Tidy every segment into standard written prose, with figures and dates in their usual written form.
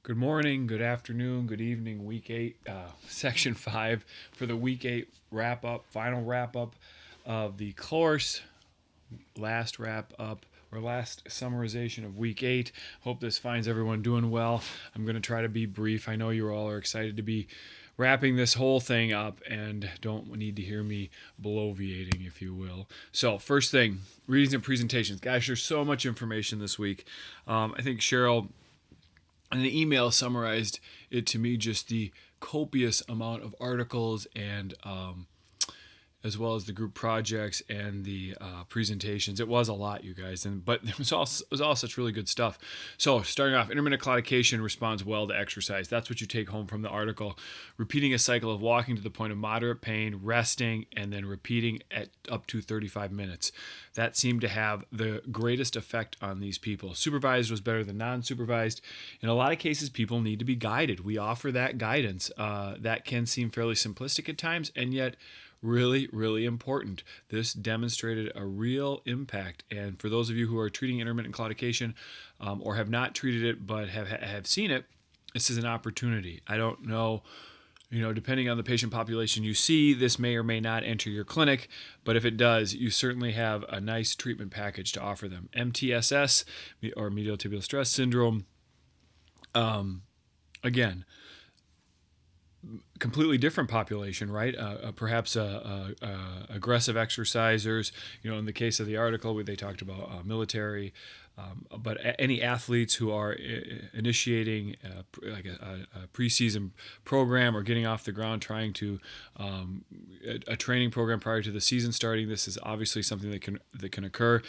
Good morning, good afternoon, good evening, week 8, section 5 for the week 8 wrap up, final wrap up of the course, last wrap up or last summarization of week 8. Hope this finds everyone doing well. I'm going to try to be brief. I know you all are excited to be wrapping this whole thing up and don't need to hear me bloviating, if you will. So, first thing, readings and presentations. Guys, there's so much information this week. I think Cheryl and the email summarized it to me, just the copious amount of articles and as well as the group projects and the presentations. It was a lot, you guys, but it was all such really good stuff. So starting off, intermittent claudication responds well to exercise. That's what you take home from the article. Repeating a cycle of walking to the point of moderate pain, resting, and then repeating at up to 35 minutes. That seemed to have the greatest effect on these people. Supervised was better than non-supervised. In a lot of cases, people need to be guided. We offer that guidance. That can seem fairly simplistic at times, and yet really, really important. This demonstrated a real impact. And for those of you who are treating intermittent claudication or have not treated it but have seen it, this is an opportunity. I don't know, depending on the patient population you see, this may or may not enter your clinic, but if it does, you certainly have a nice treatment package to offer them. MTSS, or medial tibial stress syndrome, again, completely different population, right? Perhaps aggressive exercisers. In the case of the article, they talked about military, but any athletes who are initiating like a preseason program or getting off the ground, trying to a training program prior to the season starting. This is obviously something that can occur,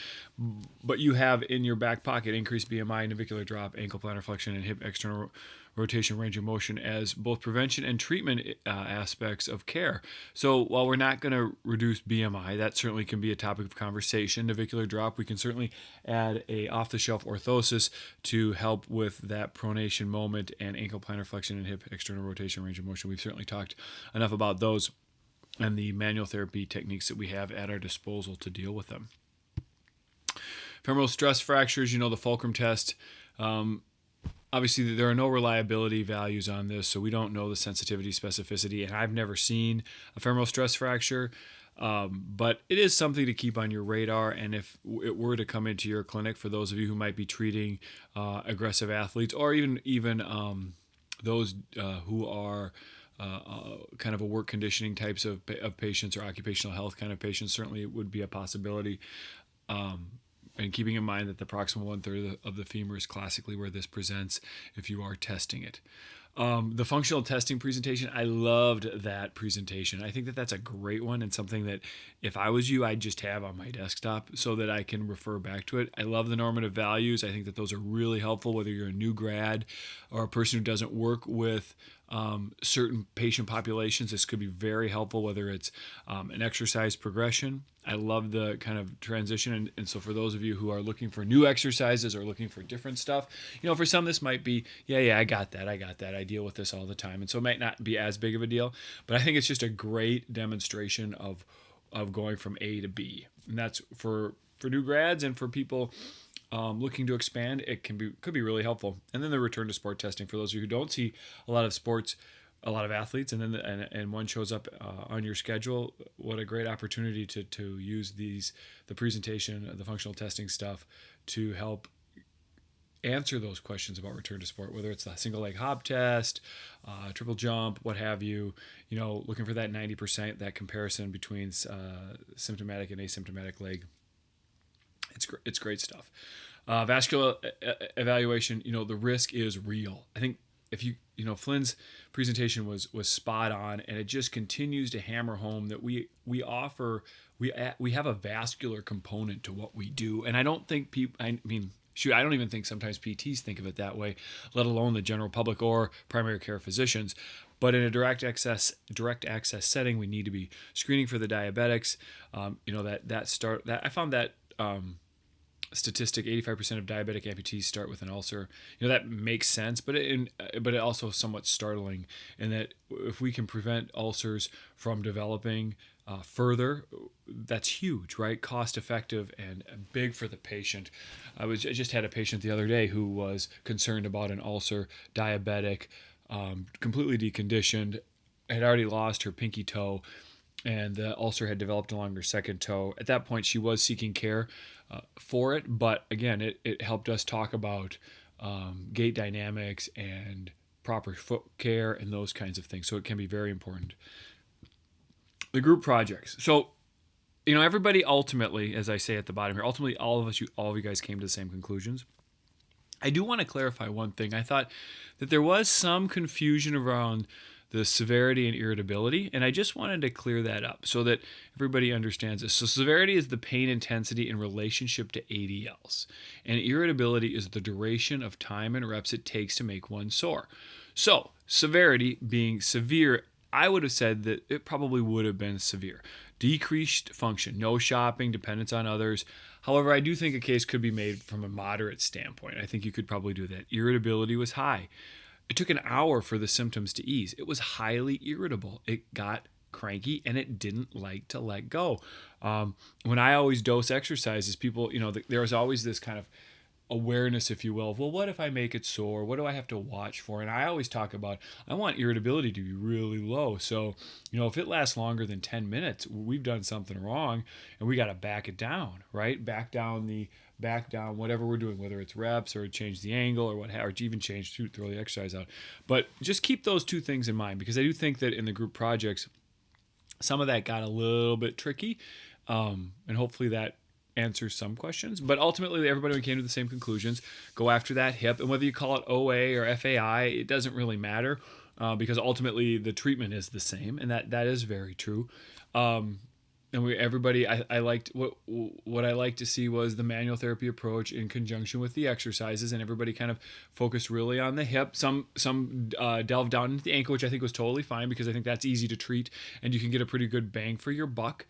but you have in your back pocket increased BMI, navicular drop, ankle plantar flexion, and hip external rotation, range of motion as both prevention and treatment aspects of care. So while we're not going to reduce BMI, that certainly can be a topic of conversation. Navicular drop, we can certainly add a off-the-shelf orthosis to help with that pronation moment, and ankle plantar flexion and hip external rotation, range of motion. We've certainly talked enough about those and the manual therapy techniques that we have at our disposal to deal with them. Femoral stress fractures, the fulcrum test. Obviously, there are no reliability values on this, so we don't know the sensitivity, specificity, and I've never seen a femoral stress fracture, but it is something to keep on your radar. And if it were to come into your clinic, for those of you who might be treating aggressive athletes, or even those who are kind of a work conditioning types of patients or occupational health kind of patients, certainly it would be a possibility. And keeping in mind that the proximal 1/3 of the femur is classically where this presents if you are testing it. The functional testing presentation, I loved that presentation. I think that that's a great one, and something that if I was you, I'd just have on my desktop so that I can refer back to it. I love the normative values. I think that those are really helpful, whether you're a new grad or a person who doesn't work with certain patient populations. This could be very helpful, whether it's an exercise progression. I love the kind of transition. And so for those of you who are looking for new exercises or looking for different stuff, for some this might be, I got that. I deal with this all the time. And so it might not be as big of a deal, but I think it's just a great demonstration of going from A to B. And that's for new grads and for people looking to expand. It could be really helpful. And then the return to sport testing for those of you who don't see a lot of sports, a lot of athletes, and then and one shows up on your schedule. What a great opportunity to use the presentation, the functional testing stuff to help answer those questions about return to sport, whether it's the single leg hop test, triple jump, what have you, looking for that 90%, that comparison between symptomatic and asymptomatic leg. It's great stuff. Vascular evaluation, the risk is real. I think if Flynn's presentation was spot on, and it just continues to hammer home that we have a vascular component to what we do. And I don't think I don't even think sometimes PTs think of it that way, let alone the general public or primary care physicians. But in a direct access setting, we need to be screening for the diabetics. I found that statistic: 85% of diabetic amputees start with an ulcer. That makes sense, but it also somewhat startling in that if we can prevent ulcers from developing further, that's huge, right? Cost effective and big for the patient. I just had a patient the other day who was concerned about an ulcer, diabetic, completely deconditioned, had already lost her pinky toe, and the ulcer had developed along her second toe. At that point, she was seeking care for it, but again, it helped us talk about gait dynamics and proper foot care and those kinds of things. So it can be very important. The group projects. So, everybody ultimately, as I say at the bottom here, ultimately all of you guys came to the same conclusions. I do want to clarify one thing. I thought that there was some confusion around the severity and irritability, and I just wanted to clear that up so that everybody understands this. So severity is the pain intensity in relationship to ADLs, and irritability is the duration of time and reps it takes to make one sore. So severity being severe, I would have said that it probably would have been severe. Decreased function, no shopping, dependence on others. However, I do think a case could be made from a moderate standpoint. I think you could probably do that. Irritability was high. It took an hour for the symptoms to ease. It was highly irritable. It got cranky and it didn't like to let go. When I always dose exercises, people, there was always this kind of awareness, if you will, of, well, what if I make it sore? What do I have to watch for? And I always talk about, I want irritability to be really low. So, if it lasts longer than 10 minutes, we've done something wrong and we got to back it down, right? Back down whatever we're doing, whether it's reps or change the angle or or even throw the exercise out. But just keep those two things in mind, because I do think that in the group projects, some of that got a little bit tricky. And hopefully that answers some questions, but ultimately everybody came to the same conclusions. Go after that hip, and whether you call it OA or FAI, it doesn't really matter, because ultimately the treatment is the same, and that is very true. And I liked what I liked to see was the manual therapy approach in conjunction with the exercises, and everybody kind of focused really on the hip. Some delved down into the ankle, which I think was totally fine, because I think that's easy to treat and you can get a pretty good bang for your buck.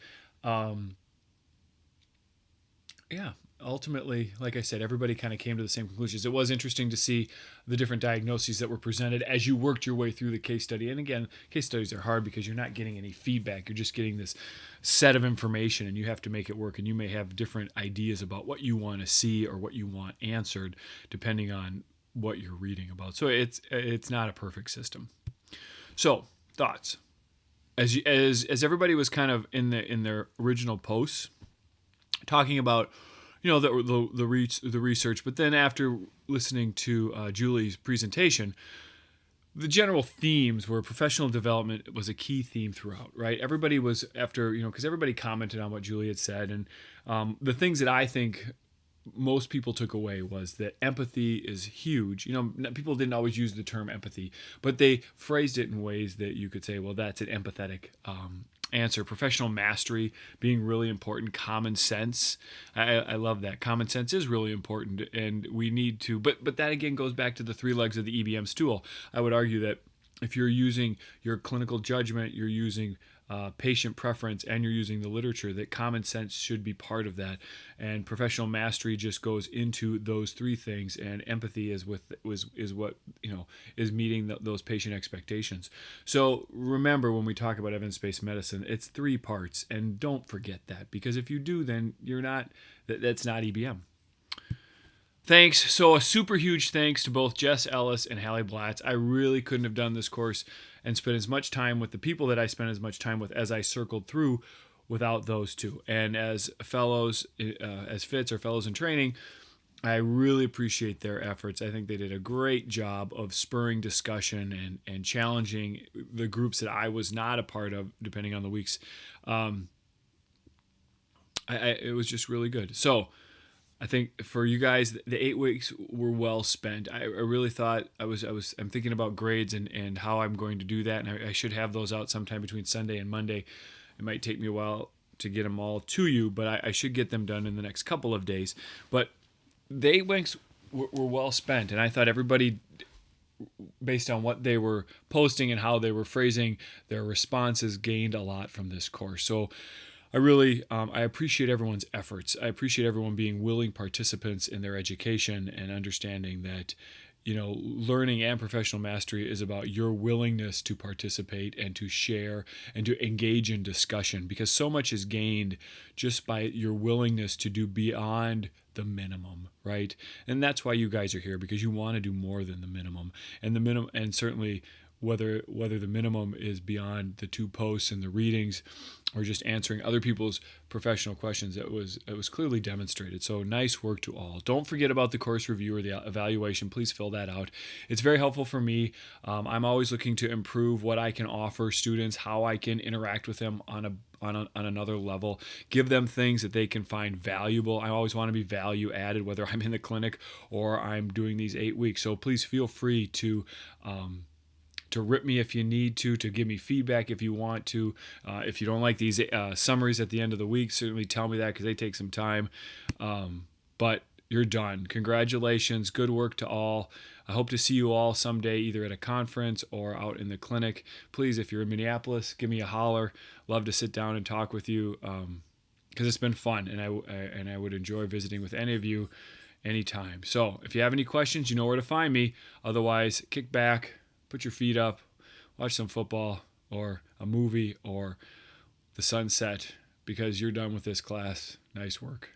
Ultimately, like I said, everybody kind of came to the same conclusions. It was interesting to see the different diagnoses that were presented as you worked your way through the case study. And again, case studies are hard because you're not getting any feedback. You're just getting this set of information and you have to make it work. And you may have different ideas about what you want to see or what you want answered depending on what you're reading about. So it's not a perfect system. So, thoughts. As everybody was kind of in their original posts, talking about the research, but then after listening to Julie's presentation, the general themes were professional development was a key theme throughout, right? Everybody was because everybody commented on what Julie had said, and the things that I think most people took away was that empathy is huge. People didn't always use the term empathy, but they phrased it in ways that you could say, well, that's an empathetic answer. Professional mastery being really important. Common sense. I love that. Common sense is really important, and we need to, but that again goes back to the three legs of the EBM stool. I would argue that if you're using your clinical judgment, you're using patient preference, and you're using the literature, that common sense should be part of that. And professional mastery just goes into those three things, and empathy is what is meeting those patient expectations. So remember, when we talk about evidence-based medicine, it's three parts, and don't forget that, because if you do, then that's not EBM. Thanks. So a super huge thanks to both Jess Ellis and Hallie Blatz. I really couldn't have done this course and spent as much time with the people that I spent as much time with as I circled through without those two. And as fellows, as FITs or fellows in training, I really appreciate their efforts. I think they did a great job of spurring discussion and challenging the groups that I was not a part of, depending on the weeks. It was just really good. So I think for you guys, the 8 weeks were well spent. I really thought I'm thinking about grades and how I'm going to do that. And I should have those out sometime between Sunday and Monday. It might take me a while to get them all to you, but I should get them done in the next couple of days. But the 8 weeks were well spent. And I thought everybody, based on what they were posting and how they were phrasing their responses, gained a lot from this course. So I really, I appreciate everyone's efforts. I appreciate everyone being willing participants in their education and understanding that learning and professional mastery is about your willingness to participate and to share and to engage in discussion, because so much is gained just by your willingness to do beyond the minimum, right? And that's why you guys are here, because you want to do more than the minimum. And the minimum, and certainly whether the minimum is beyond the 2 posts and the readings or just answering other people's professional questions, it was clearly demonstrated. So nice work to all. Don't forget about the course review or the evaluation. Please fill that out. It's very helpful for me. I'm always looking to improve what I can offer students, how I can interact with them on another level, give them things that they can find valuable. I always want to be value added, whether I'm in the clinic or I'm doing these 8 weeks. So please feel free to rip me if you need to give me feedback if you want to. If you don't like these summaries at the end of the week, certainly tell me that, because they take some time. But you're done. Congratulations. Good work to all. I hope to see you all someday, either at a conference or out in the clinic. Please, if you're in Minneapolis, give me a holler. Love to sit down and talk with you, because it's been fun, and I would enjoy visiting with any of you anytime. So if you have any questions, you know where to find me. Otherwise, kick back, put your feet up, watch some football or a movie or the sunset, because you're done with this class. Nice work.